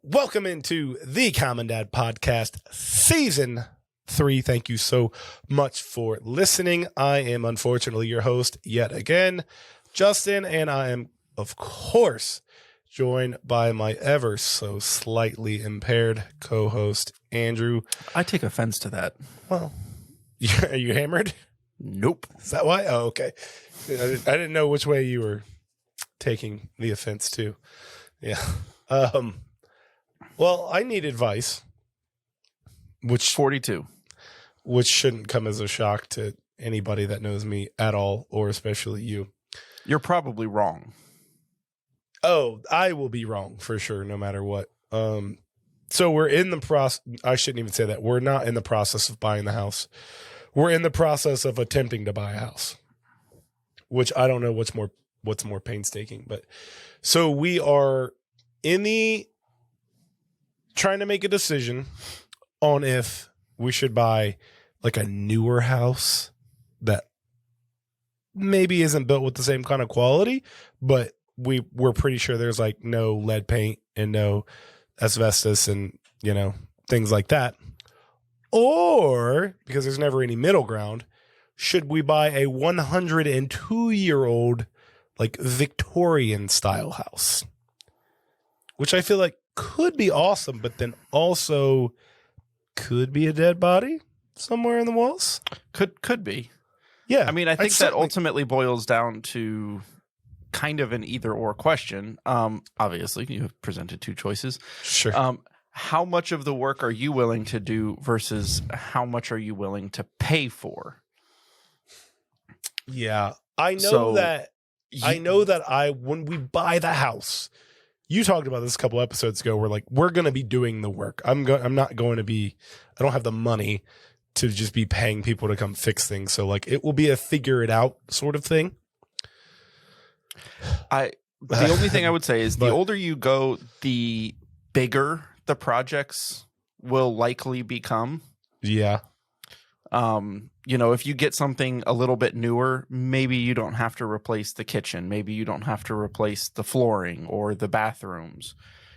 Welcome into the Common Dad Podcast, Season 3. Thank you so much for listening. I am unfortunately your host yet again, Justin, and I am, of course, joined by my ever so slightly impaired co-host, Andrew. I take offense to that. Well, are you hammered? Nope. Is that why? Oh, okay. I didn't know which way you were taking the offense to. Yeah. Well, I need advice, which 42. Which shouldn't come as a shock to anybody that knows me at all, or especially you. You're probably wrong. Oh, I will be wrong for sure, no matter what. So we're in the process. I shouldn't even say that. We're not in the process of buying the house. We're in the process of attempting to buy a house, which I don't know what's more painstaking. But so we are trying to make a decision on if we should buy like a newer house that maybe isn't built with the same kind of quality, but we're pretty sure there's like no lead paint and no asbestos and, things like that. Or, because there's never any middle ground, should we buy a 102-year-old like Victorian style house? Which I feel like could be awesome, but then also could be a dead body somewhere in the walls. Could be. Yeah. I mean, I think that ultimately boils down to kind of an either or question. Obviously, you have presented two choices. Sure. How much of the work are you willing to do versus how much are you willing to pay for? Yeah. I know that when we buy the house, you talked about this a couple episodes ago where like we're going to be doing the work. I don't have the money to just be paying people to come fix things. So like it will be a figure it out sort of thing. The only thing I would say is the older you go, the bigger the projects will likely become. Yeah. If you get something a little bit newer, maybe you don't have to replace the kitchen. Maybe you don't have to replace the flooring or the bathrooms.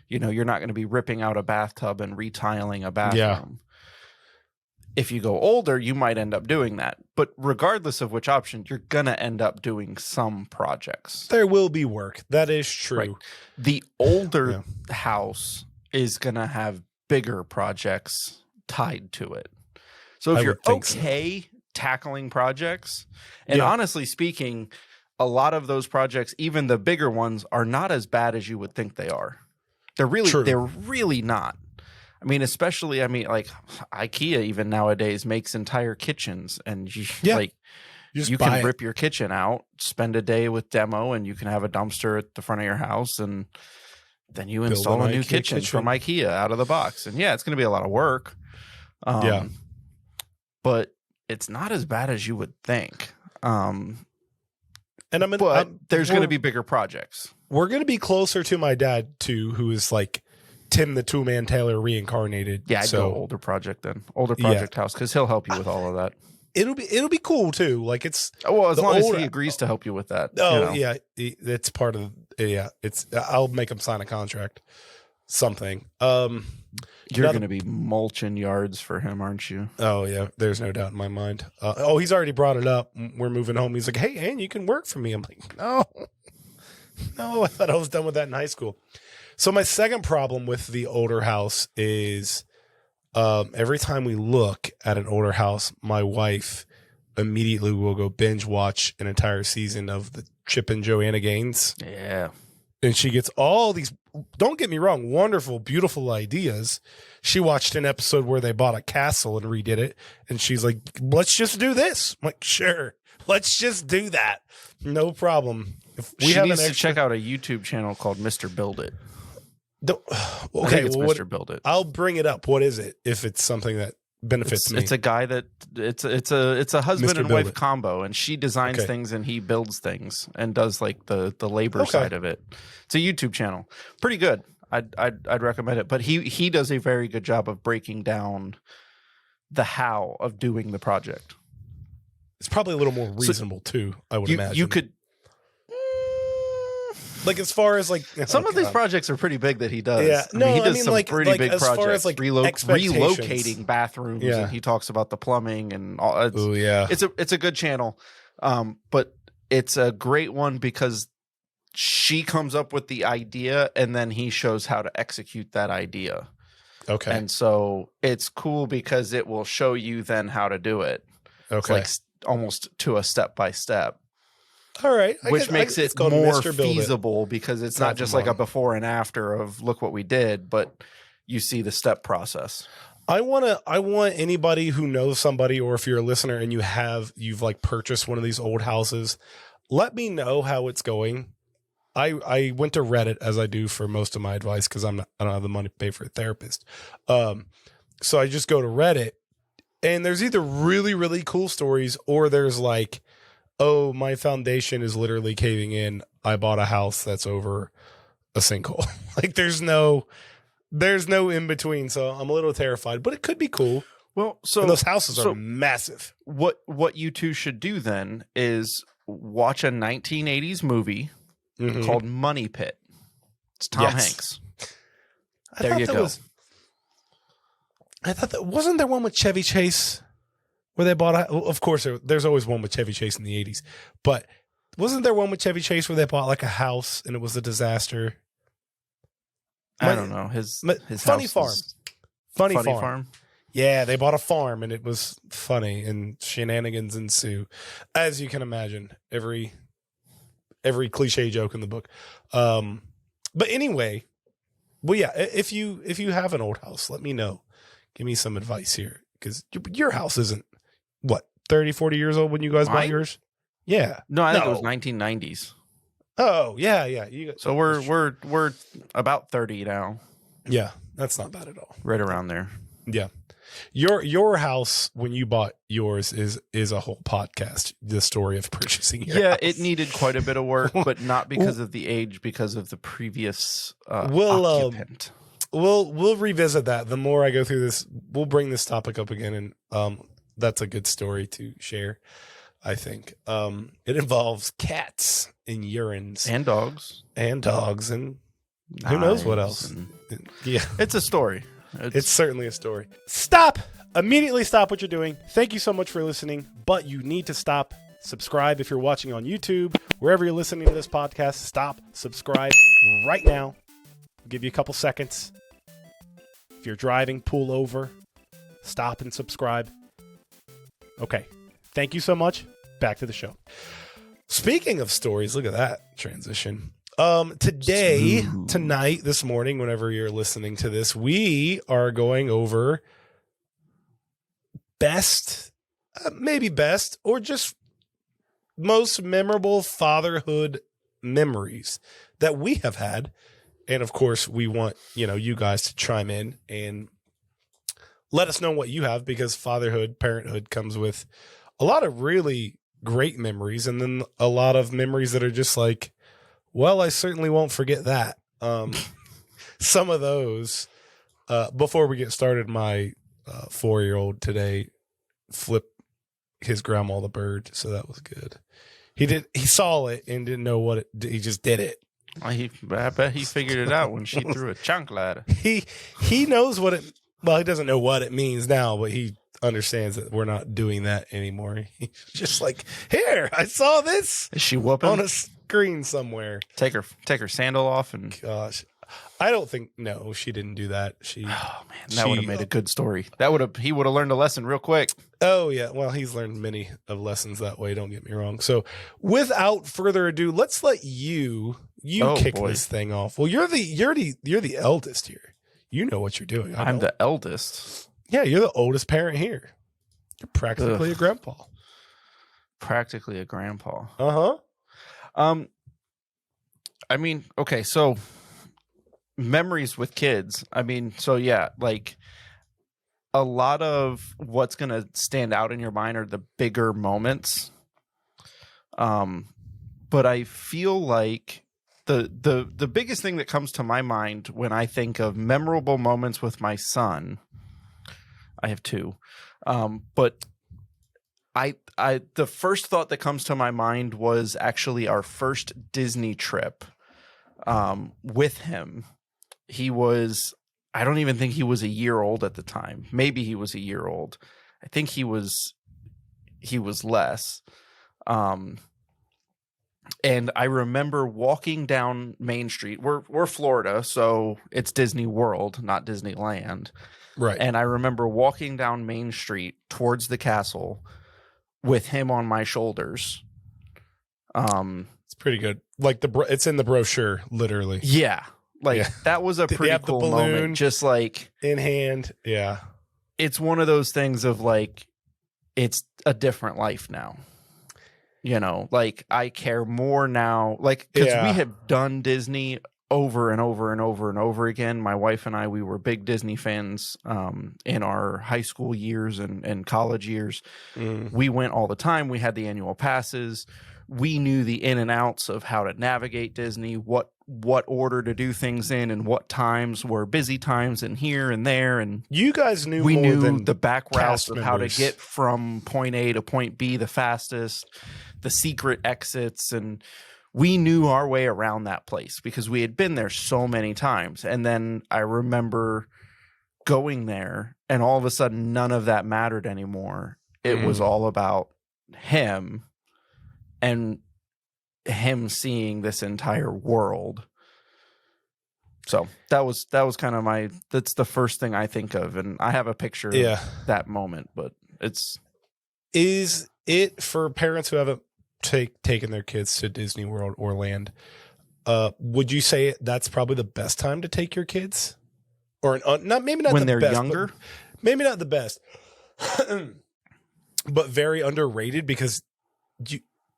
You're not going to be ripping out a bathtub and retiling a bathroom. Yeah. If you go older, you might end up doing that. But regardless of which option, you're going to end up doing some projects. There will be work. That is true. Right. The older house is going to have bigger projects tied to it. So if you're okay tackling projects, and honestly speaking, a lot of those projects, even the bigger ones, are not as bad as you would think they are. They're really not. I mean, especially, like IKEA even nowadays makes entire kitchens, and you can rip your kitchen out, spend a day with demo, and you can have a dumpster at the front of your house, and then you install a new kitchen from IKEA out of the box. And it's going to be a lot of work. But it's not as bad as you would think. There's going to be bigger projects. We're going to be closer to my dad too, who is like Tim the Two-Man Taylor reincarnated. Yeah, I'd go older project house, because he'll help you with all of that. It'll be cool too. Like it's as long as he agrees to help you with that. Oh yeah, it's part of I'll make him sign a contract, something. You're going to be mulching yards for him, aren't you? Oh yeah, there's no doubt in my mind. He's already brought it up. We're moving home. He's like, "Hey, Ann, you can work for me." I'm like, no, I thought I was done with that in high school. So my second problem with the older house is every time we look at an older house, my wife immediately will go binge watch an entire season of the Chip and Joanna Gaines. Yeah. And she gets all these, don't get me wrong, wonderful, beautiful ideas. She watched an episode where they bought a castle and redid it. And she's like, let's just do this. I'm like, sure, let's just do that. No problem. If we she needs to check out a YouTube channel called Mr. Build It. Okay, it's Mr. Build It. I'll bring it up. What is it? If it's something that benefits me. It's a guy that it's a husband Mr. and wife combo, and she designs things and he builds things and does like the labor side of it. It's a YouTube channel. Pretty good. I'd recommend it. But he does a very good job of breaking down the how of doing the project. It's probably a little more reasonable too, I would imagine. You could like as far as like some of these projects are pretty big that he does. Yeah, I mean, he does some pretty big as projects. Far as like relocating bathrooms, and he talks about the plumbing and all. Oh yeah, it's a good channel, but it's a great one because she comes up with the idea and then he shows how to execute that idea. Okay, and so it's cool because it will show you then how to do it. Okay, it's like almost to a step by step. All right, which makes it more feasible because it's not just like a before and after of look what we did, but you see the step process. I want anybody who knows somebody, or if you're a listener and you've like purchased one of these old houses, let me know how it's going. I went to Reddit as I do for most of my advice because I don't have the money to pay for a therapist. So I just go to Reddit, and there's either really, really cool stories or there's like, oh, my foundation is literally caving in. I bought a house that's over a sinkhole. Like there's no in between. So I'm a little terrified, but it could be cool. Well, so and those houses are massive. What you two should do then is watch a 1980s movie called Money Pit. It's Tom Hanks. There you go. I thought that wasn't there one with Chevy Chase where they bought of course there's always one with Chevy Chase in the 80s, but wasn't there one with Chevy Chase where they bought like a house and it was a disaster? I don't know. His Funny house Farm. Funny Farm. Yeah, they bought a farm and it was funny and shenanigans ensue, as you can imagine. Every cliche joke in the book. But anyway, well, yeah, if you have an old house, let me know. Give me some advice here because your house isn't what 30, 40 years old when you guys bought yours. Yeah, no, I think it was 1990s. Oh yeah. So we're about 30 now. Yeah, that's not bad at all. Right around there. Yeah. Your house when you bought yours is a whole podcast. The story of purchasing your house. It needed quite a bit of work, but not because of the age, because of the previous occupant. We'll revisit that. The more I go through this, we'll bring this topic up again, and that's a good story to share. I think it involves cats and urines and dogs and who knows what else. Yeah, it's a story. It's certainly a story. Stop! Immediately stop what you're doing. Thank you so much for listening, but you need to stop. Subscribe if you're watching on YouTube. Wherever you're listening to this podcast, stop, subscribe right now. I'll give you a couple seconds. If you're driving, pull over, stop and subscribe. Okay. Thank you so much. Back to the show. Speaking of stories, look at that transition. Tonight, this morning, whenever you're listening to this, we are going over maybe best, or just most memorable fatherhood memories that we have had. And of course, we want, you guys to chime in and let us know what you have, because fatherhood, parenthood comes with a lot of really great memories. And then a lot of memories that are just like, well, I certainly won't forget that. Some of those, before we get started, my 4-year-old today flipped his grandma the bird. So that was good. He saw it and didn't know what he just did it. I bet he figured it out when she threw a chancleta. He knows what he doesn't know what it means now, but he understands that we're not doing that anymore. He's just like, here, I saw this. Is she whooping on a screen somewhere? Take her sandal off and gosh, I don't think she didn't do that. That would have made a good story. He would have learned a lesson real quick. Oh yeah, well, he's learned many of lessons that way. Don't get me wrong. So, without further ado, let's let you kick this thing off. Well, you're the eldest here. You know what you're doing. I'm the eldest. Yeah, you're the oldest parent here. You're practically a grandpa. Practically a grandpa. Uh-huh. I mean, okay, so memories with kids. I mean, so yeah, like a lot of what's going to stand out in your mind are the bigger moments. But I feel like the biggest thing that comes to my mind when I think of memorable moments with my son, I have two, but I the first thought that comes to my mind was actually our first Disney trip with him. He was, I don't even think he was a year old at the time. Maybe he was a year old. I think he was less. And I remember walking down Main Street. We're Florida, so it's Disney World, not Disneyland. Right. And I remember walking down Main Street towards the castle with him on my shoulders. It's pretty good. Like it's in the brochure, literally. Yeah. Like that was a pretty cool moment. Just like in hand. Yeah. It's one of those things of like, it's a different life now. You know, like I care more now, like, because we have done Disney over and over and over and over again. My wife and I, we were big Disney fans in our high school years and college years. We went all the time. We had the annual passes. We knew the in and outs of how to navigate Disney, what order to do things in, and what times were busy times and here and there. And you guys knew we more knew than the back routes of members. how to get from point A to point B the fastest, the secret exits, and we knew our way around that place because we had been there so many times. And then I remember going there and all of a sudden none of that mattered anymore. It was all about him and him seeing this entire world. So that was kind of that's the first thing I think of. And I have a picture of that moment, but is it for parents who haven't taken their kids to Disney World or Land, would you say that's probably the best time to take your kids? Or maybe not when the they're best, younger? Maybe not the best, but very underrated because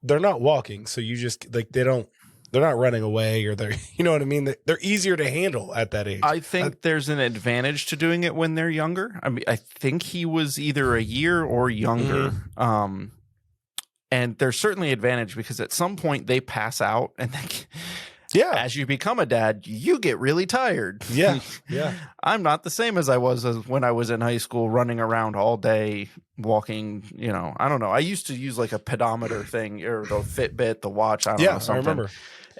they're not walking. So you just like, they're not running away or they're, you know what I mean? They're easier to handle at that age. I think there's an advantage to doing it when they're younger. I mean, I think he was either a year or younger. And there's certainly advantage because at some point they pass out and as you become a dad, you get really tired. Yeah. I'm not the same as I was when I was in high school running around all day walking, you know, I don't know. I used to use like a pedometer thing or the Fitbit, the watch. I don't know. Something. I remember.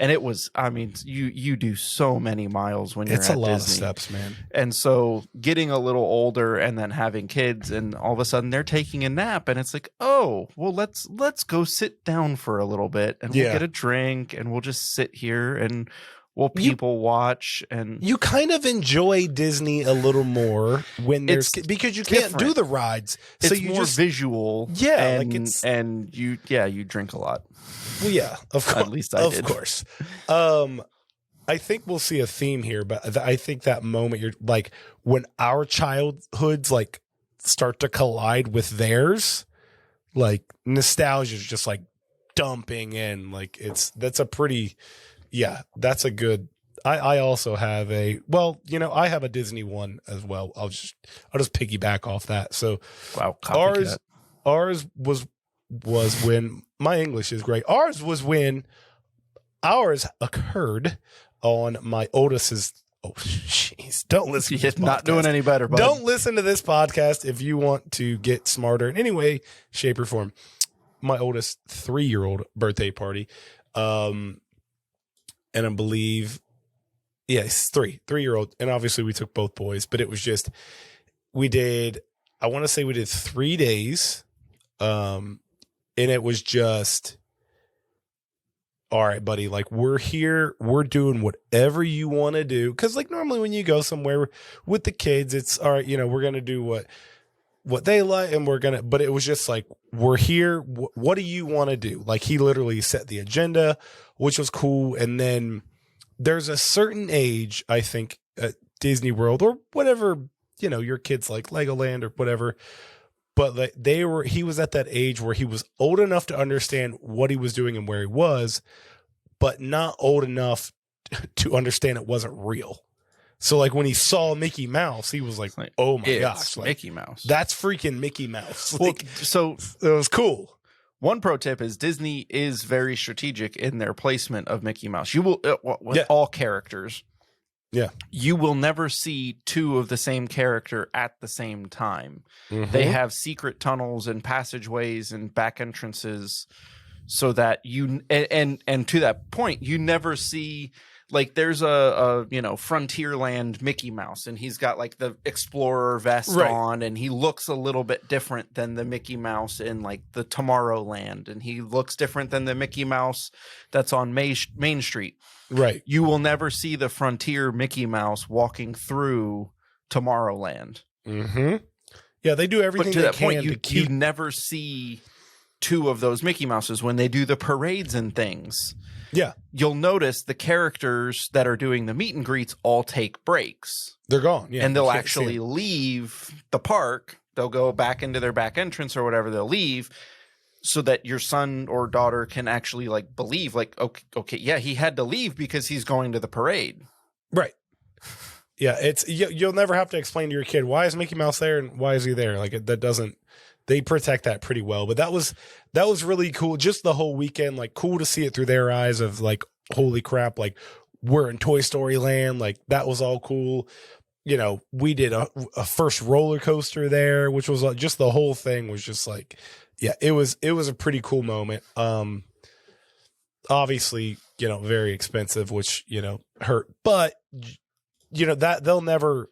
And it was, I mean, you do so many miles when you're at Disney. It's a lot of steps, man. And so getting a little older and then having kids and all of a sudden they're taking a nap and it's like, oh, well, let's go sit down for a little bit and we'll get a drink and we'll just sit here and we'll people watch. And you kind of enjoy Disney a little more when there's because you can't do the rides. So you more visual. Yeah. And, and you drink a lot. Well, yeah, of course. At least I did. Of course. I think we'll see a theme here, but I think that moment you're like when our childhoods like start to collide with theirs, like nostalgia is just like dumping in. Like that's a good. I also have I have a Disney one as well. I'll just piggyback off that. So wow, ours was when my English is great. Ours occurred on my oldest's. Oh, jeez! Don't listen. You're not doing any better. Bud. Don't listen to this podcast if you want to get smarter in any way, shape, or form. My oldest 3-year-old birthday party, and I believe, it's 3-year-old, and obviously we took both boys, but it was just I want to say we did 3 days, and it was just, all right, buddy, like we're here, we're doing whatever you want to do. Cause like normally when you go somewhere with the kids, it's all right, we're going to do what they like and but it was just like, we're here. What do you want to do? Like he literally set the agenda, which was cool. And then there's a certain age, I think at Disney World or whatever, your kids like Legoland or whatever. But like he was at that age where he was old enough to understand what he was doing and where he was, but not old enough to understand it wasn't real. So like when he saw Mickey Mouse, he was like, "Oh my gosh, like, Mickey Mouse! That's freaking Mickey Mouse!" Well, so it was cool. One pro tip is Disney is very strategic in their placement of Mickey Mouse. You will with all characters. Yeah. You will never see two of the same character at the same time. Mm-hmm. They have secret tunnels and passageways and back entrances so that you and to that point, you never see like there's a Frontierland Mickey Mouse and he's got like the explorer vest on and he looks a little bit different than the Mickey Mouse in like the Tomorrowland and he looks different than the Mickey Mouse that's on Main Street. Right. You will never see the Frontier Mickey Mouse walking through Tomorrowland. Mm-hmm. Yeah, they do everything to they that can point, to keep... you never see two of those Mickey Mouses when they do the parades and things. Yeah. You'll notice the characters that are doing the meet and greets all take breaks. They're gone. Yeah. And they'll actually leave the park. They'll go back into their back entrance or whatever. They'll leave so that your son or daughter can actually like believe like, okay, yeah, he had to leave because he's going to the parade. Right. Yeah. You'll never have to explain to your kid, why is Mickey Mouse there and why is he there? Like that doesn't, they protect that pretty well, but that was really cool. Just the whole weekend, like cool to see it through their eyes of like, holy crap, like we're in Toy Story Land. Like that was all cool. You know, we did a first roller coaster there, which was just the whole thing was just like, yeah, it was a pretty cool moment. Obviously, very expensive, which, hurt, but that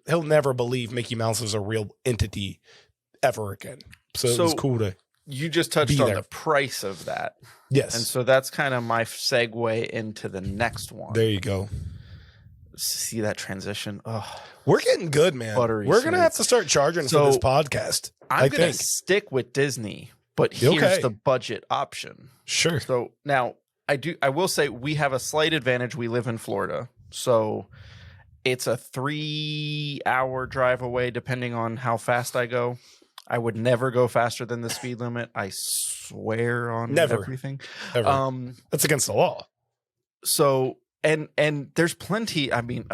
he'll never believe Mickey Mouse is a real entity ever again. So it was cool to. You just touched on the price of that. Yes. And so that's kind of my segue into the next one. There you go. See that transition? Oh, we're getting good, man. We're going to have to start charging for this podcast. I'm going to stick with Disney, but here's the budget option. Sure. So now I will say we have a slight advantage. We live in Florida. So it's a 3-hour drive away, depending on how fast I go. I would never go faster than the speed limit. I swear on everything. Ever. That's against the law. So, and there's plenty. I mean,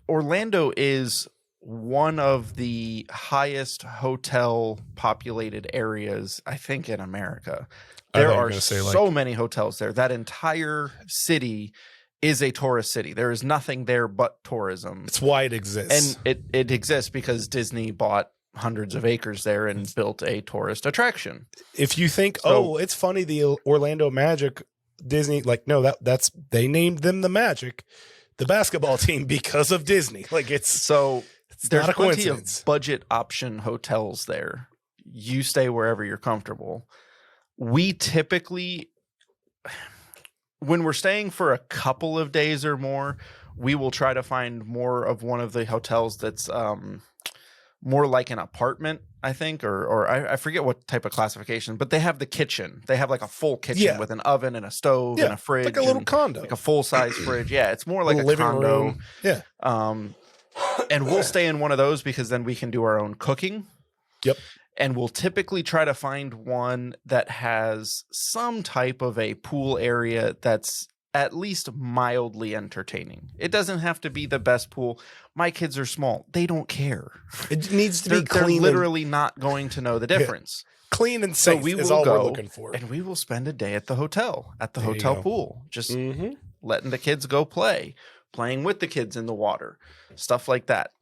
Orlando is one of the highest hotel populated areas, I think, in America. There are so many hotels there. That entire city is a tourist city. There is nothing there but tourism. It's why it exists. And it exists because Disney bought hundreds of acres there and built a tourist attraction. If you think, it's funny, the Orlando Magic, Disney, like, no, that's they named them the Magic, the basketball team, because of Disney. Like it's there's not a plenty coincidence. Of budget option hotels there. You stay wherever you're comfortable. We typically, when we're staying for a couple of days or more, we will try to find more of one of the hotels that's more like an apartment, I think, or I forget what type of classification, but they have the kitchen. They have like a full kitchen with an oven and a stove and a fridge. Like a little condo. Like a full-size fridge. Yeah, it's more like a living condo. Room. Yeah. And we'll stay in one of those because then we can do our own cooking. Yep. And we'll typically try to find one that has some type of a pool area that's at least mildly entertaining. It doesn't have to be the best pool. My kids are small. They don't care. It needs to be They're clean. literally not going to know the difference. Yeah. Clean and safe is all we're looking for. And we will spend a day at the hotel, pool, just letting the kids go playing with the kids in the water, stuff like that.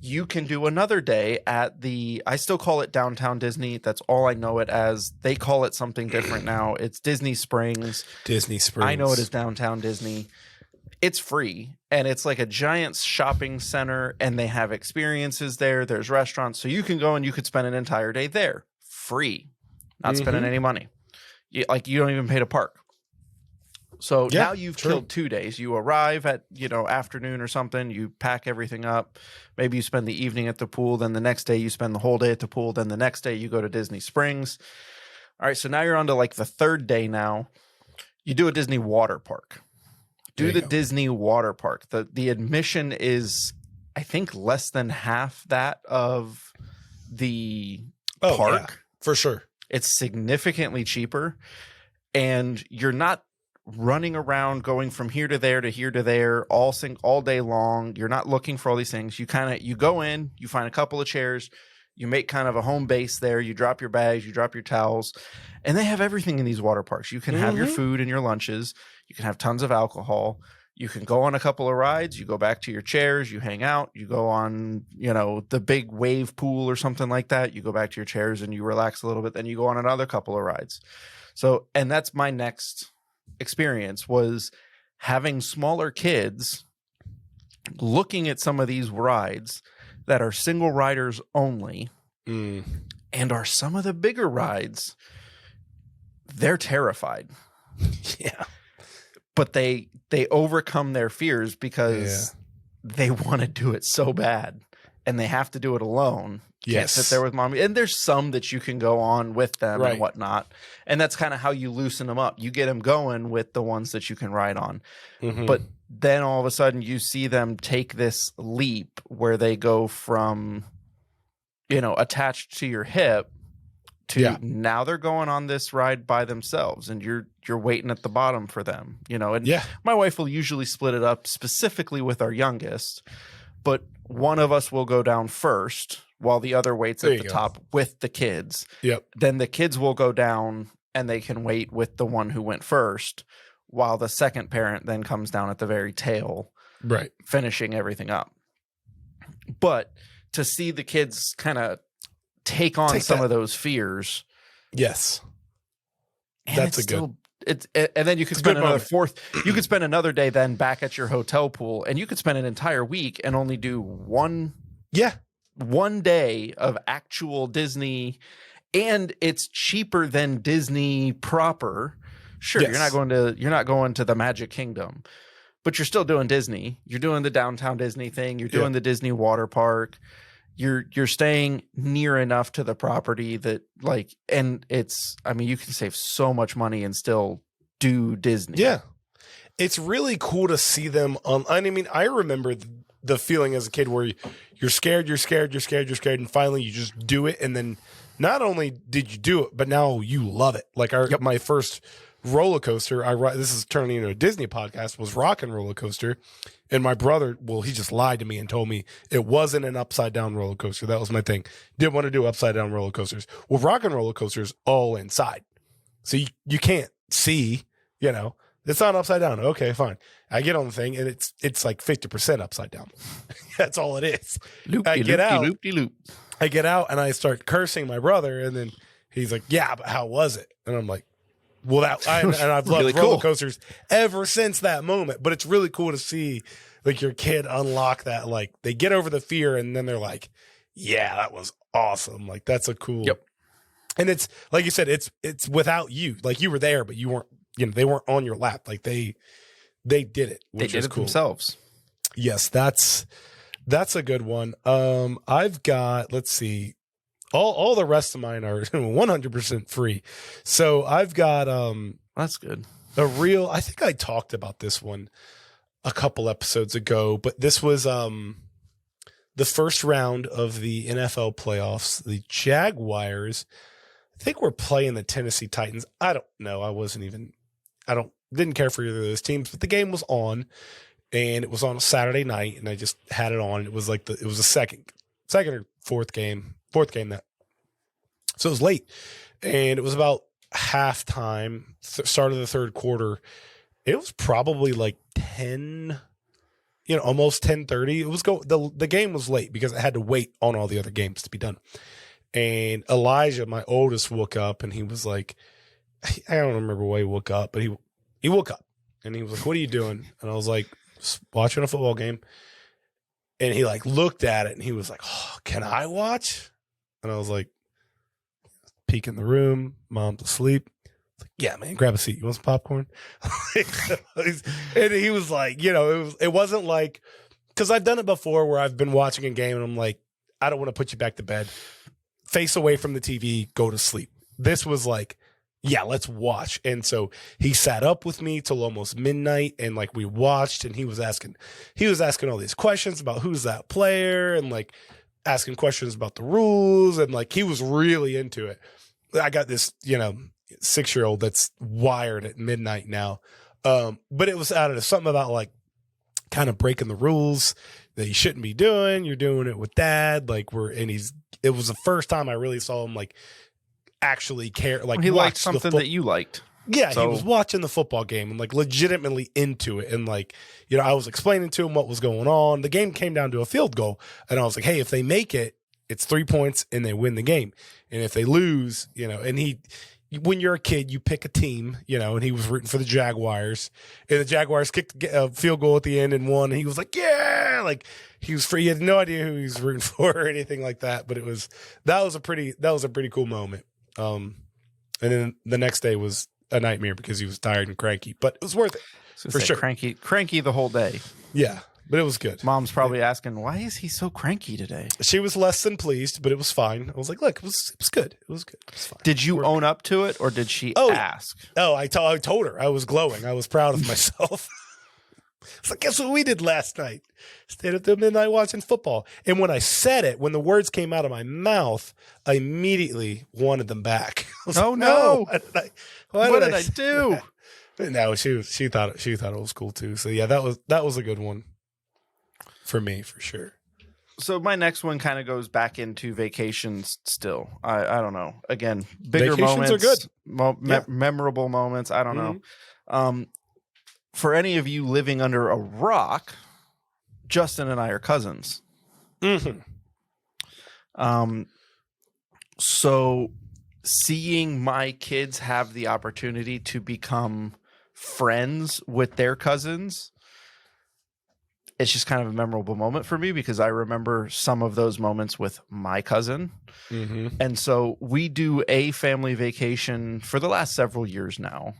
You can do another day at I still call it Downtown Disney. That's all I know it as. They call it something different now. It's Disney Springs. Disney Springs. I know it as Downtown Disney. It's free, and it's like a giant shopping center, and they have experiences there. There's restaurants, so you can go and you could spend an entire day there. Free. Not spending any money. You don't even pay to park. So now you've killed 2 days. You arrive at, afternoon or something. You pack everything up. Maybe you spend the evening at the pool. Then the next day you spend the whole day at the pool. Then the next day you go to Disney Springs. All right. So now you're on to like the third day now. You do a Disney water park. Disney water park. The admission is, I think, less than half that of the park. Yeah, for sure. It's significantly cheaper. And you're not running around going from here to there all day long. You're not looking for all these things. You go in, you find a couple of chairs, You make kind of a home base there. You drop your bags, you drop your towels, and they have everything in these water parks. You can have your food and your lunches. You can have tons of alcohol. You can go on a couple of rides. You go back to your chairs. You hang out. You go on, the big wave pool or something like that. You go back to your chairs and you relax a little bit. Then you go on another couple of rides. So, and that's my next experience, was having smaller kids looking at some of these rides that are single riders only, and are some of the bigger rides. They're terrified. Yeah. But they overcome their fears because they want to do it so bad, and they have to do it alone. Can't sit there with mommy. And there's some that you can go on with them and whatnot. And that's kind of how you loosen them up. You get them going with the ones that you can ride on. But then all of a sudden you see them take this leap where they go from, attached to your hip to now they're going on this ride by themselves, and you're waiting at the bottom for them, and my wife will usually split it up specifically with our youngest, but one of us will go down first while the other waits at the top with the kids. Then the kids will go down and they can wait with the one who went first, while the second parent then comes down at the very tail, finishing everything up. But to see the kids kind of take on some of those fears. Yes. And that's and then you could spend you could spend another day then back at your hotel pool, and you could spend an entire week and only do one day of actual Disney, and it's cheaper than Disney proper. Sure, you're not going to the Magic Kingdom, but you're still doing Disney. You're doing the downtown Disney thing. You're doing the Disney water park. You're staying near enough to the property that and you can save so much money and still do Disney. Yeah. It's really cool to see them I remember the feeling as a kid where you're scared, and finally you just do it, and then not only did you do it, but now you love it. My first roller coaster, this is turning into a Disney podcast, was Rock and Roller Coaster. And my brother, he just lied to me and told me it wasn't an upside down roller coaster. That was my thing. Didn't want to do upside down roller coasters. Well, Rock and Roller Coaster's all inside. So you can't see, it's not upside down. Okay, fine. I get on the thing and it's like 50% upside down. That's all it is. I get out and I start cursing my brother, and then he's like, "Yeah, but how was it?" And I'm like, well, I've loved really roller coasters ever since that moment. But it's really cool to see your kid unlock that. They get over the fear, and then they're like, "Yeah, that was awesome." That's a cool. Yep. And it's like you said, it's without you. You were there, but you weren't. They weren't on your lap. They did it. They did it themselves. Yes, that's a good one. I've got. Let's see. All the rest of mine are 100% free. So I've got that's good. I think I talked about this one a couple episodes ago, but this was the first round of the NFL playoffs. The Jaguars, I think, were playing the Tennessee Titans. I don't know. Didn't care for either of those teams, but the game was on, and it was on a Saturday night, and I just had it on. It was it was a second or fourth game that. So it was late, and it was about halftime, start of the third quarter. It was probably 10, almost 10:30. It was the game was late because it had to wait on all the other games to be done. And Elijah, my oldest, woke up, and he was like, I don't remember why he woke up, but he woke up, and he was like, "What are you doing?" And I was like, "Watching a football game." And he looked at it, and he was like, "Oh, can I watch?" And I was like, peek in the room, mom's asleep. Yeah, man, grab a seat. You want some popcorn? And he was like, it wasn't because I've done it before where I've been watching a game and I'm like, I don't want to put you back to bed. Face away from the TV, go to sleep. This was yeah, let's watch. And so he sat up with me till almost midnight, and we watched, and he was asking all these questions about who's that player, and asking questions about the rules, and he was really into it. I got this, 6-year-old that's wired at midnight now. But it was out of something about kind of breaking the rules that you shouldn't be doing. You're doing it with dad. And it was the first time I really saw him like actually care. Like he liked something that you liked. Yeah, so he was watching the football game and like legitimately into it. And like, you know, I was explaining to him what was going on. The game came down to a field goal. And I was like, hey, if they make it, it's 3 points and they win the game. And if they lose, you know, and when you're a kid, you pick a team, you know, and he was rooting for the Jaguars. And the Jaguars kicked a field goal at the end and won. And he was like, yeah, like he was free. He had no idea who he was rooting for or anything like that. But that was a pretty cool moment. And then the next day was a nightmare because he was tired and cranky, but it was worth it for sure. Cranky the whole day. Yeah, but it was good. Mom's probably asking, why is he so cranky today? She was less than pleased, but it was fine. I was like, look, it was good. It was good. It was fine. Did you own up to it, or did she ask? Oh, I told her. I was glowing. I was proud of myself. It's like, guess what we did last night? Stayed up till midnight watching football. And when I said it, when the words came out of my mouth, I immediately wanted them back. Oh, like, no. What did I do? No, she thought it was cool too. So yeah, that was a good one for me for sure. So my next one kind of goes back into vacations still. I don't know. Again, bigger vacations moments are good. Memorable moments. I don't know. For any of you living under a rock, Justin and I are cousins. Mm-hmm. So seeing my kids have the opportunity to become friends with their cousins, it's just kind of a memorable moment for me because I remember some of those moments with my cousin. Mm-hmm. And so we do a family vacation for the last several years now.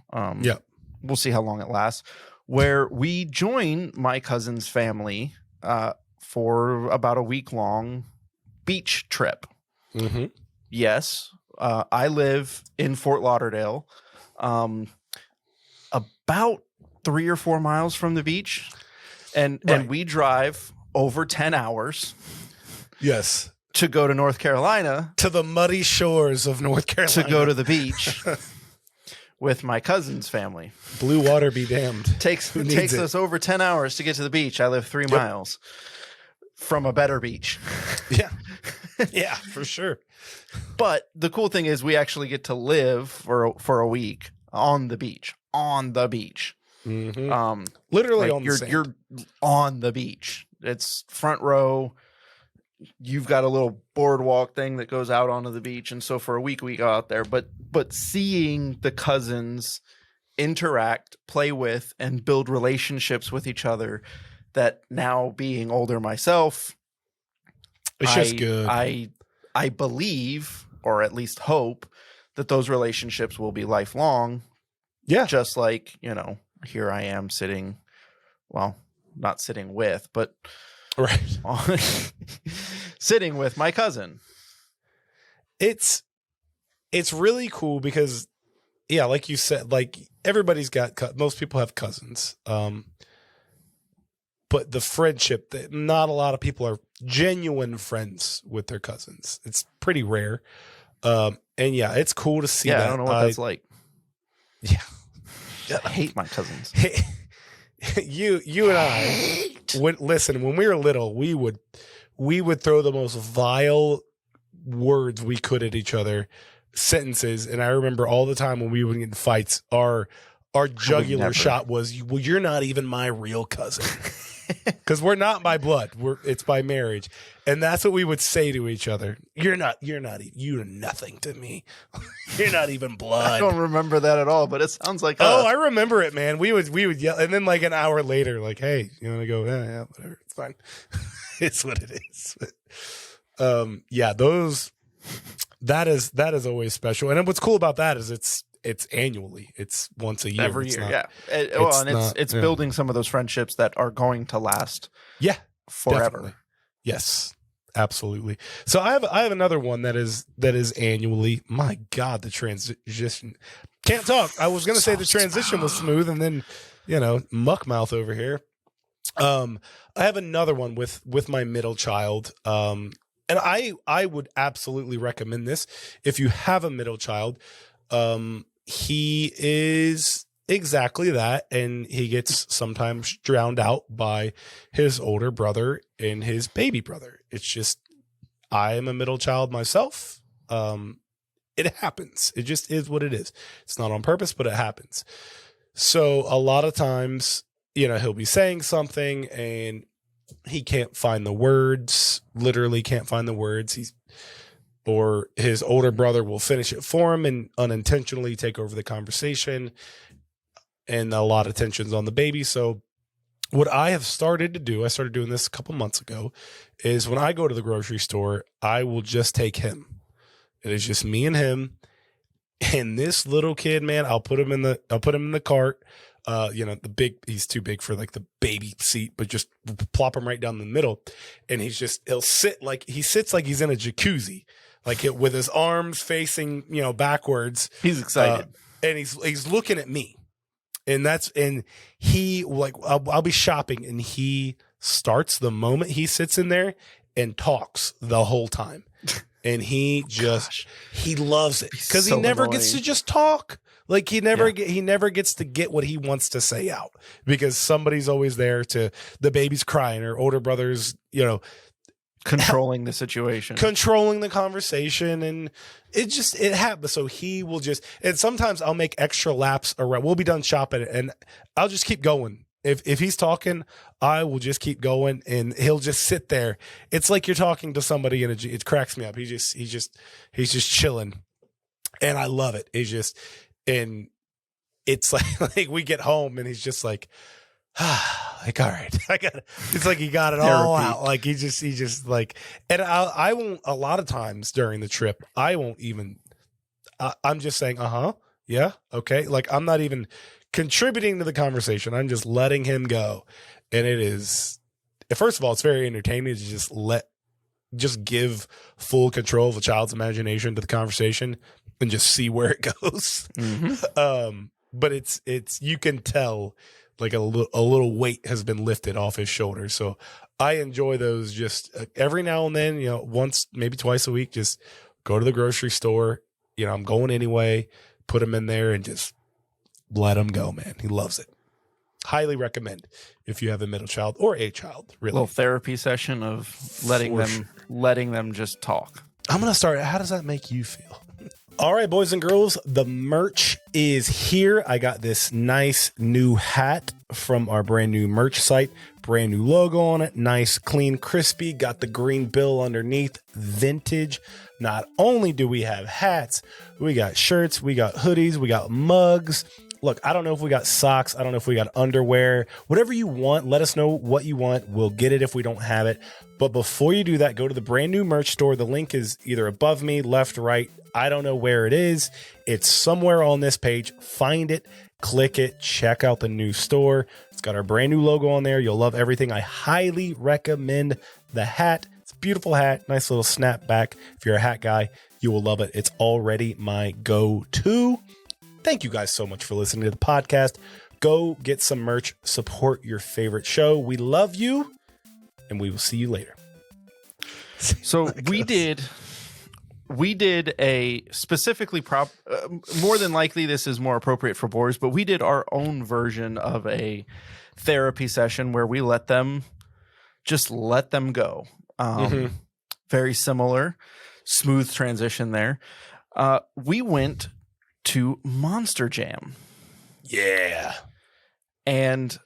We'll see how long it lasts, where we join my cousin's family for about a week-long beach trip. Mm-hmm. Yes, I live in Fort Lauderdale, about 3 or 4 miles from the beach, and we drive over 10 hours. Yes, to go to North Carolina, to the muddy shores of North Carolina, to go to the beach with my cousin's family. Blue water be damned. Takes us over 10 hours to get to the beach. I live 3 miles from a better beach. Yeah. Yeah, for sure. But the cool thing is we actually get to live for a week on the beach. Mm-hmm. Literally on the sand. You're on the beach. It's front row. You've got a little boardwalk thing that goes out onto the beach. And so for a week we go out there. But seeing the cousins interact, play with, and build relationships with each other, that now being older myself, it's just good. I believe, or at least hope, that those relationships will be lifelong. Yeah. Just like, you know, here I am sitting, well, not sitting with, but sitting with my cousin. It's really cool because, yeah, like you said, like everybody's got, most people have cousins. But the friendship, that not a lot of people are genuine friends with their cousins. It's pretty rare. And yeah, it's cool to see that. I don't know what that's like. Yeah. I hate my cousins. You and I listen, when we were little, we would throw the most vile words we could at each other, sentences. And I remember all the time when we would get in fights, our jugular shot was, well, you're not even my real cousin. Because we're not by blood. It's by marriage. And that's what we would say to each other. You're nothing to me. You're not even blood. I don't remember that at all, but it sounds like Oh, I remember it, man. We would yell, and then like an hour later, like, hey, you want to go? Yeah, whatever. It's fine. It's what it is. Yeah, that is always special. And what's cool about that is it's annually. It's once a year. Every year, it's building some of those friendships that are going to last. Yeah, forever. Definitely. Yes, absolutely. So I have another one that is annually. My God, the transition. Can't talk. I was going to say the transition was smooth, and then muck mouth over here. I have another one with my middle child. And I would absolutely recommend this if you have a middle child. He is exactly that, and he gets sometimes drowned out by his older brother and his baby brother. It's just, I am a middle child myself. It happens. It just is what it is. It's not on purpose, but it happens. So a lot of times, he'll be saying something and he can't find the words, literally can't find the words. Or his older brother will finish it for him and unintentionally take over the conversation, and a lot of tensions on the baby. So what I have started to do, I started doing this a couple months ago, is when I go to the grocery store, I will just take him. It is just me and him. And this little kid, man, I'll put him in the cart. He's too big for like the baby seat, but just plop him right down the middle. And he'll sit like he's in a jacuzzi, like with his arms facing, backwards. He's excited. And he's looking at me. And he I'll be shopping and he starts the moment he sits in there and talks the whole time. And he loves it because he never gets to just talk. Like he never gets to get what he wants to say out because somebody's always there the baby's crying or older brother's, controlling the situation, controlling the conversation. And it happens. So he will and sometimes I'll make extra laps around. We'll be done shopping and I'll just keep going. If he's talking, I will just keep going and he'll just sit there. It's like you're talking to somebody and it cracks me up. He's just chilling and I love it. And it's like we get home and he's just like, like, all right, it's like he got it all out. Like he just like, and I won't, a lot of times during the trip, I won't even, I'm just saying, yeah. Okay. Like I'm not even contributing to the conversation. I'm just letting him go. And it is, first of all, it's very entertaining to just give full control of a child's imagination to the conversation and just see where it goes. Mm-hmm. But it's, you can tell like a little weight has been lifted off his shoulders. So I enjoy those just every now and then, once, maybe twice a week, just go to the grocery store. I'm going anyway, put him in there and just let him go, man. He loves it. Highly recommend if you have a middle child or a child, really. Little therapy session of letting them just talk. I'm going to start. How does that make you feel? All right, boys and girls, the merch is here. I got this nice new hat from our brand new merch site. Brand new logo on it. Nice, clean, crispy. Got the green bill underneath. Vintage. Not only do we have hats, we got shirts, we got hoodies, we got mugs. Look, I don't know if we got socks. I don't know if we got underwear. Whatever you want, let us know what you want. We'll get it if we don't have it. But before you do that, go to the brand new merch store. The link is either above me, left, right. I don't know where it is. It's somewhere on this page. Find it, click it, check out the new store. It's got our brand new logo on there. You'll love everything. I highly recommend the hat. It's a beautiful hat. Nice little snapback. If you're a hat guy, you will love it. It's already my go-to. Thank you guys so much for listening to the podcast. Go get some merch. Support your favorite show. We love you, and we will see you later. So we did a specifically more than likely this is more appropriate for boys, but we did our own version of a therapy session where we let them go. Very similar, smooth transition there. We went to Monster Jam. Yeah. And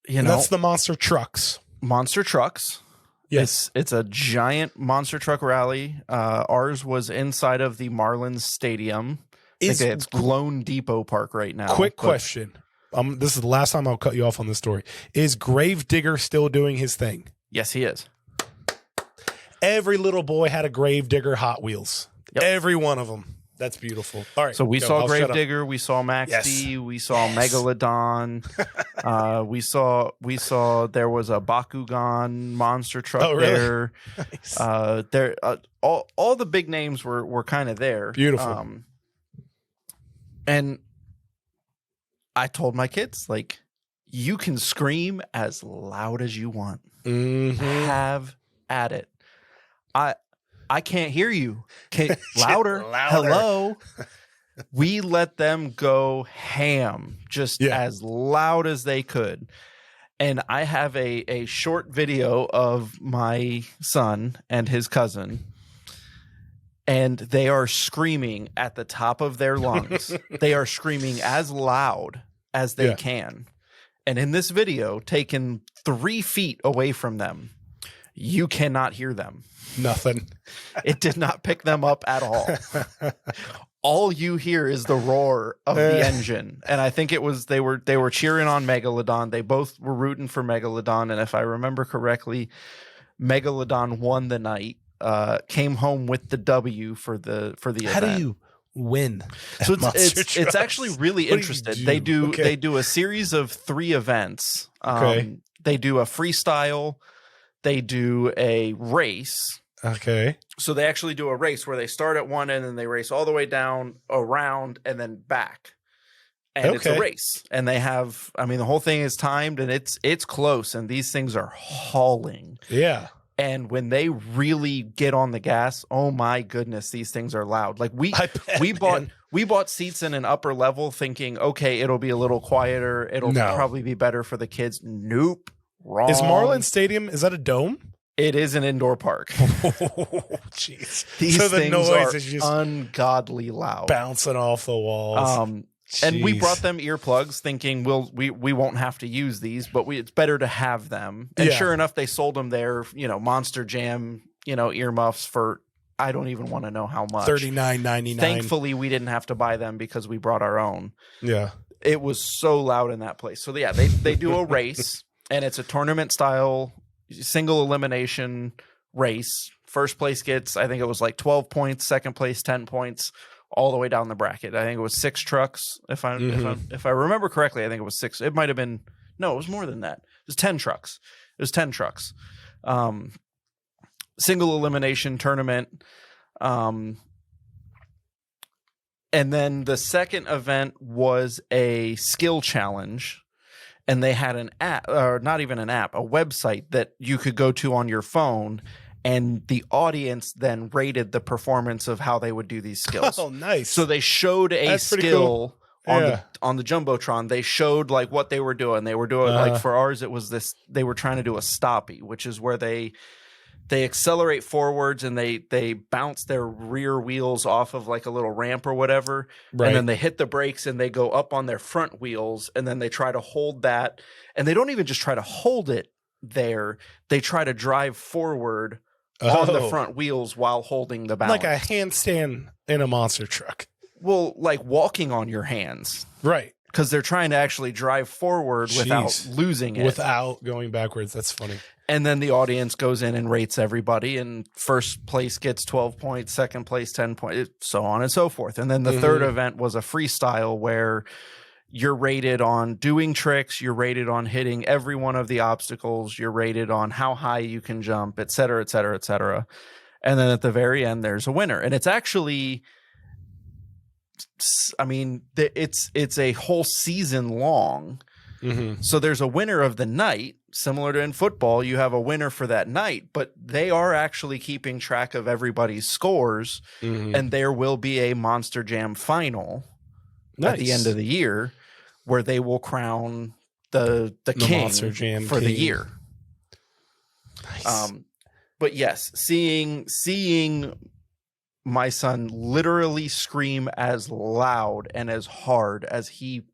that's the monster trucks. Monster trucks. Yes. It's a giant monster truck rally. Ours was inside of the Marlins Stadium. It's Lone Depot Park right now. Quick question. This is the last time I'll cut you off on this story. Is Gravedigger still doing his thing? Yes, he is. Every little boy had a Gravedigger Hot Wheels. Yep. Every one of them. That's beautiful. All right. So we saw Gravedigger, we saw Max D, we saw Megalodon. We saw there was a Bakugan monster truck there. Nice. All the big names were kind of there. Beautiful. And I told my kids, like, you can scream as loud as you want. Mm-hmm. Have at it. I can't hear you. Louder. Hello. We let them go ham, just as loud as they could. And I have a short video of my son and his cousin, and they are screaming at the top of their lungs. They are screaming as loud as they can. And in this video, taken 3 feet away from them, you cannot hear them. Nothing. It did not pick them up at all. All you hear is the roar of the engine. And I think it was they were cheering on Megalodon. They both were rooting for Megalodon. And if I remember correctly, Megalodon won the night, came home with the W for the event. How do you win? So it's actually really interesting. They do a series of 3 events. They do a freestyle, they do a race. Okay. So they actually do a race where they start at one end and they race all the way down, around, and then back. And it's a race. And they have, I mean, the whole thing is timed and it's close, and these things are hauling. Yeah. And when they really get on the gas, oh my goodness, these things are loud. Like we bought seats in an upper level thinking, okay, it'll be a little quieter. It'll probably be better for the kids. Nope. Wrong. Is Marlins Stadium, is that a dome? It is an indoor park. Oh, jeez. These things are is just ungodly loud. Bouncing off the walls. And we brought them earplugs thinking we won't have to use these, but it's better to have them. And sure enough, they sold them there, Monster Jam, earmuffs for, I don't even want to know how much. $39.99. Thankfully, we didn't have to buy them because we brought our own. Yeah. It was so loud in that place. So yeah, they do a race, and it's a tournament style single elimination race. First place gets, I think it was like 12 points, second place 10 points, all the way down the bracket. I think it was 6 trucks. If I remember correctly, I think it was 6. It might have been, no, it was more than that. It was 10 trucks. Single elimination tournament. And then the second event was a skill challenge. And they had an app, or not even an app, a website that you could go to on your phone, and the audience then rated the performance of how they would do these skills. Oh, nice. So they showed a skill on the Jumbotron. They showed like what they were doing. They were doing like for ours, it was this, they were trying to do a stoppie, which is where they accelerate forwards and they bounce their rear wheels off of like a little ramp or whatever. Right. And then they hit the brakes and they go up on their front wheels, and then they try to hold that. And they don't even just try to hold it there. They try to drive forward on the front wheels while holding the balance. Like a handstand in a monster truck. Well, like walking on your hands. Right. Because they're trying to actually drive forward without losing it. Without going backwards. That's funny. And then the audience goes in and rates everybody, and first place gets 12 points, second place 10 points, so on and so forth. And then the third event was a freestyle where you're rated on doing tricks, you're rated on hitting every one of the obstacles, you're rated on how high you can jump, et cetera, et cetera, et cetera. And then at the very end, there's a winner. And it's actually, I mean, it's a whole season long. Mm-hmm. So there's a winner of the night, similar to in football. You have a winner for that night, but they are actually keeping track of everybody's scores, and there will be a Monster Jam final at the end of the year where they will crown the king Monster Jam for the year. Nice. But yes, seeing my son literally scream as loud and as hard as he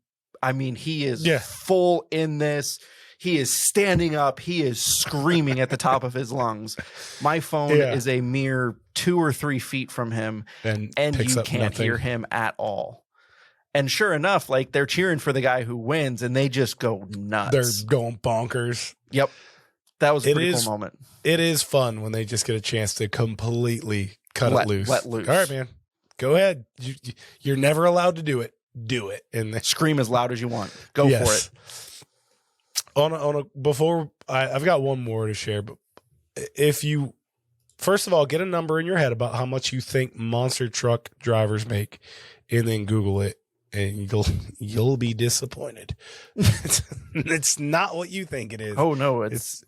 is full in this. He is standing up. He is screaming at the top of his lungs. My phone is a mere 2 or 3 feet from him, and you can't hear him at all. And sure enough, like, they're cheering for the guy who wins, and they just go nuts. They're going bonkers. Yep. That was a pretty cool moment. It is fun when they just get a chance to completely let loose. Let loose. All right, man. Go ahead. You're never allowed to do it. Do it. And scream as loud as you want. Go for it. I've got one more to share, but if you, first of all, get a number in your head about how much you think monster truck drivers make, and then Google it, and you'll be disappointed. It's not what you think it is. Oh no, it's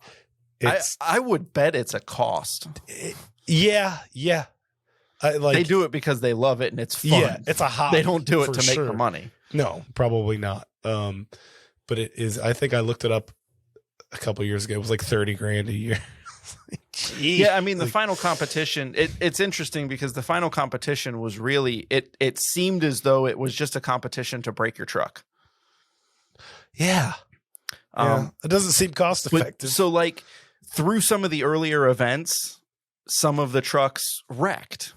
I would bet it's a cost. Yeah. They do it because they love it and it's fun. Yeah, it's a hobby. They don't do it to make the money. No, probably not. But it is. I think I looked it up. a couple years ago. It was like 30 grand a year. Yeah, I mean, the final competition, it's interesting because the final competition was really, it seemed as though it was just a competition to break your truck. Yeah. It doesn't seem cost effective. So like through some of the earlier events, some of the trucks wrecked.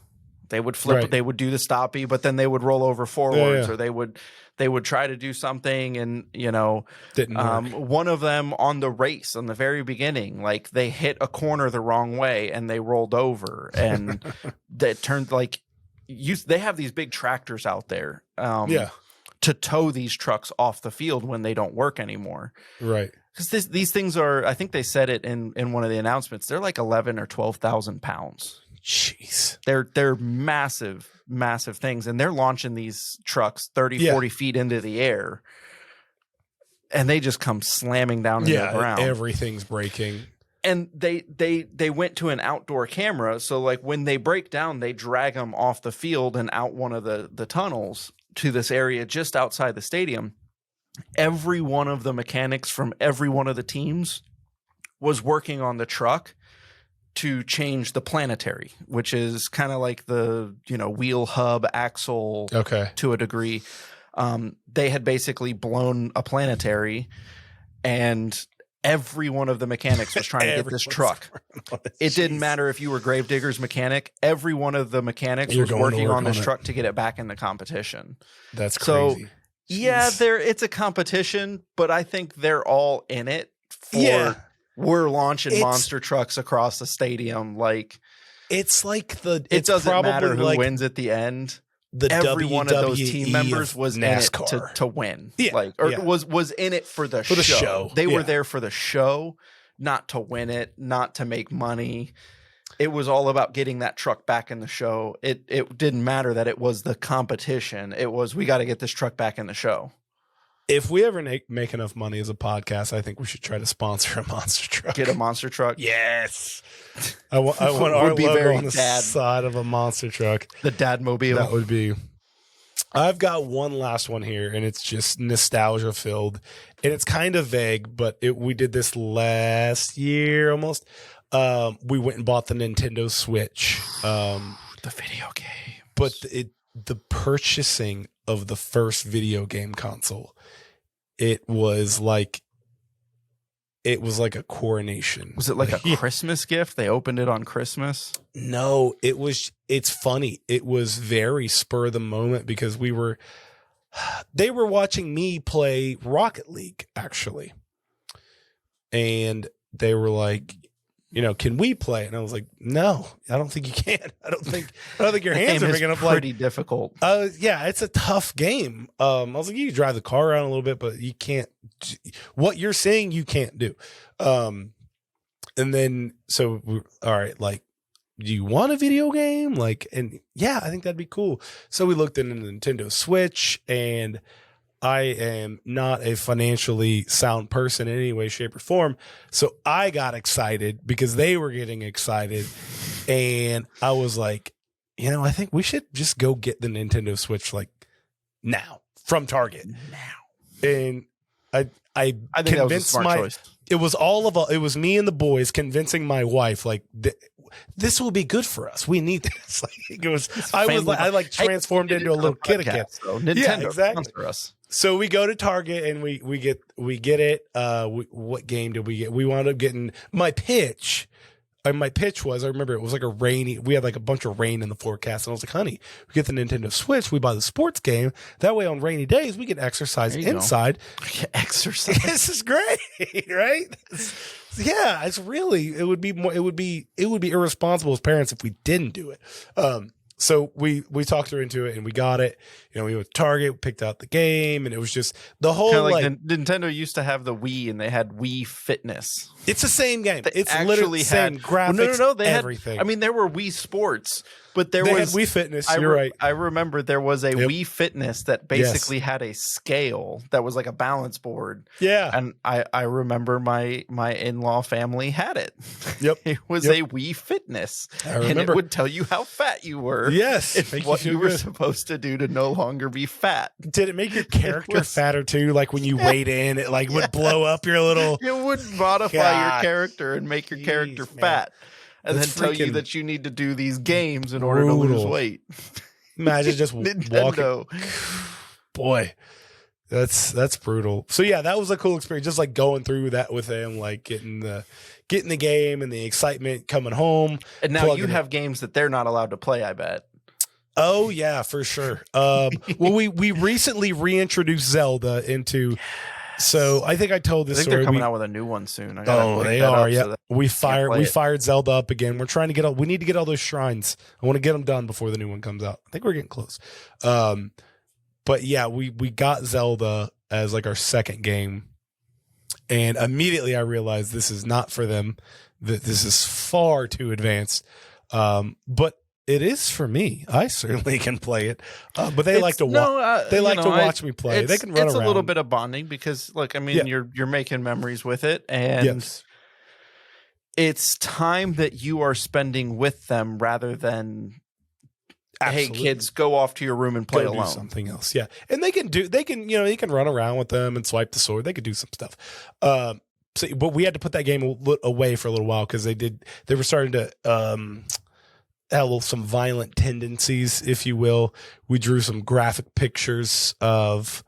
They would flip, they would do the stoppie, but then they would roll over forwards, or they would try to do something, and didn't work. One of them on the race on the very beginning, like they hit a corner the wrong way and they rolled over, and that turned like they have these big tractors out there, to tow these trucks off the field when they don't work anymore, right? Because these things are, I think they said it in one of the announcements, they're like 11 or 12,000 pounds. Jeez. They're massive things, and they're launching these trucks 30, 40 feet into the air, and they just come slamming down into the ground. Everything's breaking. And they went to an outdoor camera, so like when they break down, they drag them off the field and out one of the tunnels to this area just outside the stadium. Every one of the mechanics from every one of the teams was working on the truck to change the planetary, which is kind of like the wheel hub axle to a degree. They had basically blown a planetary, and every one of the mechanics was trying to get this truck. It didn't matter if you were Gravedigger's mechanic. Every one of the mechanics was working on this truck to get it back in the competition. That's crazy. So, yeah, it's a competition, but I think they're all in it for we're launching monster trucks across the stadium. Like it's like it doesn't matter who wins at the end. Every one of those team members was NASCAR. In it to win. Was in it for the show. They were there for the show, not to win it, not to make money. It was all about getting that truck back in the show. It didn't matter that it was the competition. It was, we got to get this truck back in the show. If we ever make enough money as a podcast, I think we should try to sponsor a monster truck. Get a monster truck? Yes. I want our logo on the side of a monster truck. The Dadmobile. That would be. I've got one last one here, and it's just nostalgia filled, and it's kind of vague, but we did this last year almost. We went and bought the Nintendo Switch. The video game. But the purchasing of the first video game console, it was like a coronation. Was it like a Christmas gift? They opened it on Christmas? No, it's funny. It was very spur of the moment because they were watching me play Rocket League, actually. And they were like, can we play? And I was like, no, I don't think you can. I don't think your hands are big enough. Pretty difficult. Yeah, it's a tough game. I was like, you can drive the car around a little bit, but you can't. What you're saying, you can't do. And then all right, like, do you want a video game? Like, and yeah, I think that'd be cool. So we looked into the Nintendo Switch, and I am not a financially sound person in any way, shape, or form. So I got excited because they were getting excited. And I was like, I think we should just go get the Nintendo Switch like now from Target. Now. And I think convinced that was a smart choice. It was me and the boys convincing my wife, like, this will be good for us. We need this. I transformed into a little kid again. So Nintendo sponsor us. So we go to Target and we get it. What game did we get? We wound up getting my pitch. And my pitch was, I remember it was like we had like a bunch of rain in the forecast. And I was like, honey, we get the Nintendo Switch. We buy the sports game. That way on rainy days, we can exercise inside. Exercise. This is great, right? Yeah, it would be irresponsible as parents if we didn't do it. So we talked her into it and we got it. We went to Target, picked out the game, and it was just the whole Nintendo used to have the Wii, and they had Wii Fitness. It's the same game. It's literally the same graphics. No. They everything. Had, there were Wii Sports. But there they was had Wii Fitness. You're right. I remember there was a Wii Fitness that basically had a scale that was like a balance board. Yeah. And I remember my in-law family had it. Yep. It was a Wii Fitness. I remember. And it would tell you how fat you were. Yes. And what you were supposed to do to no longer be fat. Did it make your character fatter too? Like when you weighed in, it like would blow up your little... It would modify your character and make your character fat. And That's then tell you that you need to do these games in order to lose weight. Imagine just Nintendo. walking. Boy, that's brutal. So yeah, that was a cool experience. Just like going through that with him, like getting the game and the excitement coming home. And now you have games that they're not allowed to play, I bet. Oh yeah, for sure. Well, we recently reintroduced Zelda into. So I think I told this story. They're coming out with a new one soon. They are. Yeah, we fired Zelda up again. We're trying to get we need to get all those shrines. I want to get them done before the new one comes out. I think we're getting close. But yeah, we got Zelda as like our second game, and immediately I realized this is not for them. That this is far too advanced. But it is for me. I certainly can play it, but they like to watch. They like to watch me play. They can run around. It's a little bit of bonding because, look, I mean, you're making memories with it, and it's time that you are spending with them rather than, hey, kids, go off to your room and play alone. Do something else, yeah. And they can you can run around with them and swipe the sword. They could do some stuff. But we had to put that game away for a little while because they were starting to. Had some violent tendencies, if you will. We drew some graphic pictures of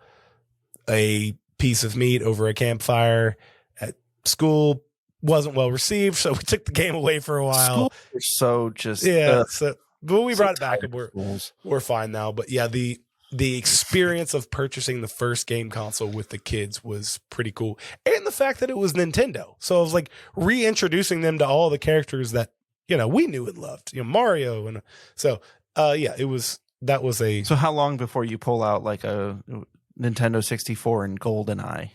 a piece of meat over a campfire at school. Wasn't well received, so we took the game away for a while. But we brought it back, and we're fine now. But yeah, the experience of purchasing the first game console with the kids was pretty cool, and the fact that it was Nintendo. So I was like reintroducing them to all the characters that we knew and loved, Mario. And so, it was, that was So how long before you pull out like a Nintendo 64 and GoldenEye?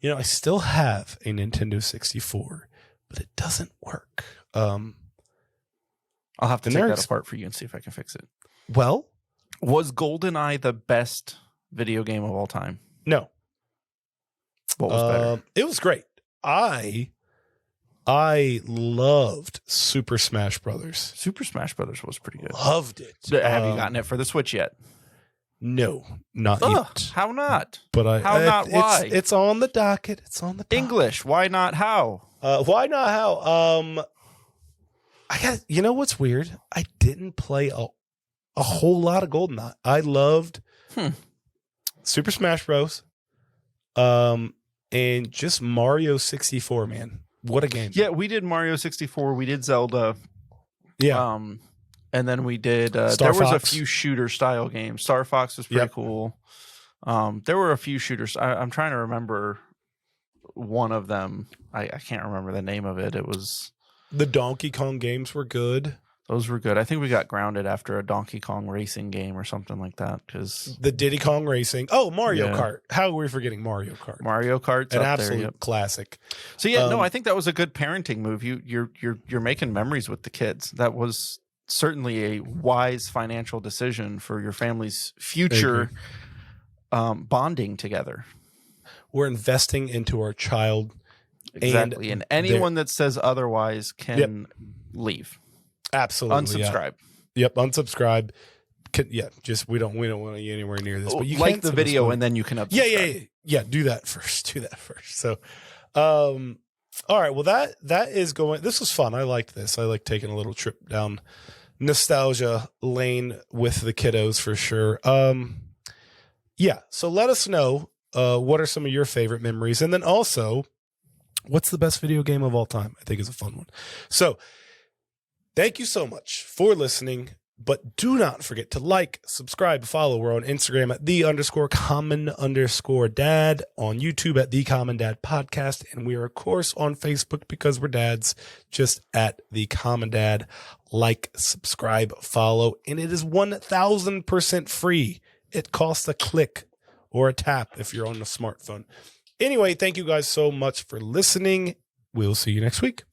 I still have a Nintendo 64, but it doesn't work. I'll have to take that apart for you and see if I can fix it. Well, was GoldenEye the best video game of all time? No. What was better? It was great. I loved Super Smash Brothers. Super Smash Brothers was pretty good. Loved it. Have you gotten it for the Switch yet? No, not yet. How not? But why? It's on the docket. It's on the docket. English. Why not? How? Why not? How? What's weird? I didn't play a whole lot of GoldenEye. I loved Super Smash Bros. And just Mario 64, man. What a game. Yeah, we did Mario 64. We did Zelda. Yeah. And then we did there Fox. was a few shooter style games. Star Fox was pretty cool. There were a few shooters. I'm trying to remember one of them. I can't remember the name of it. It was the Donkey Kong games were good. Those were good. I think we got grounded after a Donkey Kong racing game or something like that. Because the Diddy Kong Racing. Oh, Mario Kart. How are we forgetting Mario Kart? Mario Kart's an absolute classic. So I think that was a good parenting move. You're making memories with the kids. That was certainly a wise financial decision for your family's future bonding together. We're investing into our child. Exactly. And anyone that says otherwise can leave. Absolutely. Unsubscribe. Yep. Unsubscribe. We don't want to get anywhere near this. But you like the video and then you can unsubscribe. Yeah. Do that first. So, all right. Well, that is going. This was fun. I liked this. I like taking a little trip down nostalgia lane with the kiddos for sure. So let us know what are some of your favorite memories, and then also what's the best video game of all time. I think is a fun one. So thank you so much for listening, but do not forget to like, subscribe, follow. We're on Instagram at @the_common_dad, on YouTube at The Common Dad Podcast, and we are of course on Facebook because we're dads, just at The Common Dad. Like, subscribe, follow, and it is 1000% free. It costs a click or a tap if you're on a smartphone. Anyway, thank you guys so much for listening. We'll see you next week.